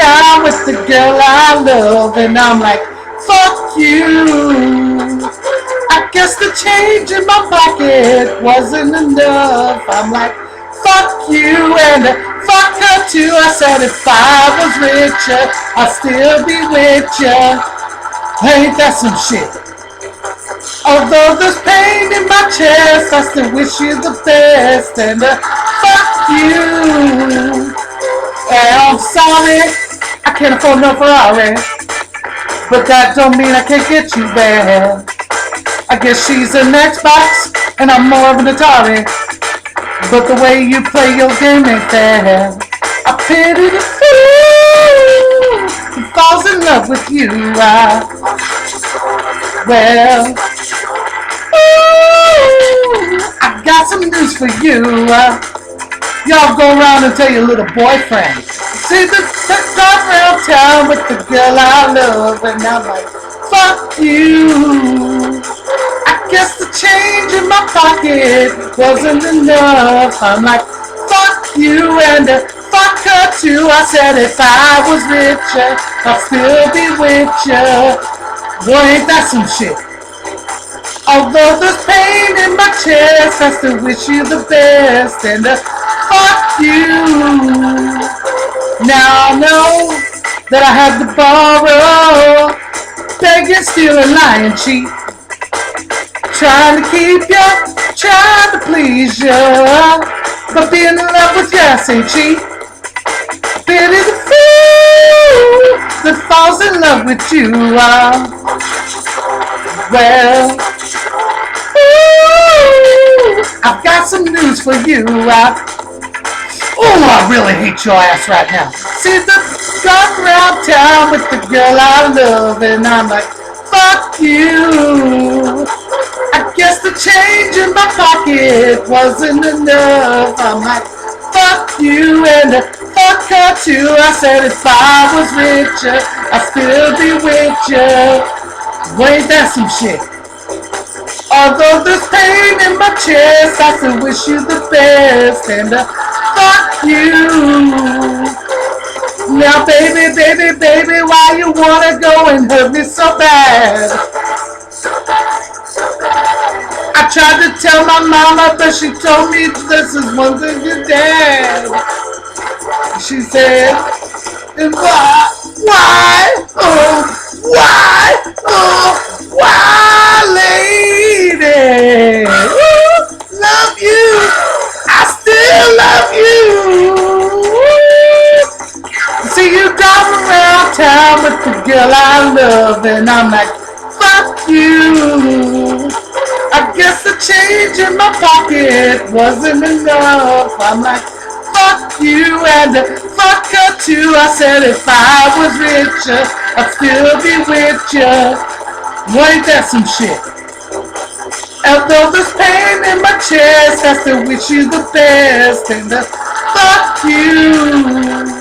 town with the girl I love, and I'm like, fuck you. I guess the change in my pocket wasn't enough. I'm like, fuck you and fuck her too. I said if I was richer, I'd still be with ya. Ain't that some shit? Although there's pain in my chest, I still wish you the best. And fuck you. And I'm sorry, I can't afford no Ferrari, but that don't mean I can't get you there. I guess she's an Xbox and I'm more of an Atari, but the way you play your game ain't fair. I pity the fool who falls in love with you. Well, ooh, I got some news for you. Y'all go around and tell your little boyfriend. See the talk around town with the girl I love, and I'm like, fuck you. I guess the change in my pocket wasn't enough. I'm like, fuck you and fuck her too. I said if I was richer, I'd still be with ya. Boy, ain't that some shit? Although there's pain in my chest, I still wish you the best. And fuck you. Now I know that I had to borrow, beg and steal and lie and cheat, trying to keep ya, trying to please ya, but being in love with ya ain't cheap. Pity the fool that falls in love with you. Well, ooh, I've got some news for you. Oh, I really hate your ass right now. See the gun around town with the girl I love, and I'm like, fuck you. I guess the change in my pocket wasn't enough. I'm like, fuck you and fuck her too. I said if I was richer, I'd still be with ya. Wait, that's some shit. Although there's pain in my chest, I still wish you the best. And fuck you. Now baby, baby, baby, why you wanna go and hurt me so bad? I tried to tell my mama, but she told me this is one thing your dad. She said, why, lady? Love you, I still love you. See you driving around town with the girl I love, and I'm like, fuck you. I guess the change in my pocket wasn't enough. I'm like, fuck you and fuck her too. I said if I was richer, I'd still be with ya. Ain't that some shit? Although there's pain in my chest, I still wish you the best. And fuck you.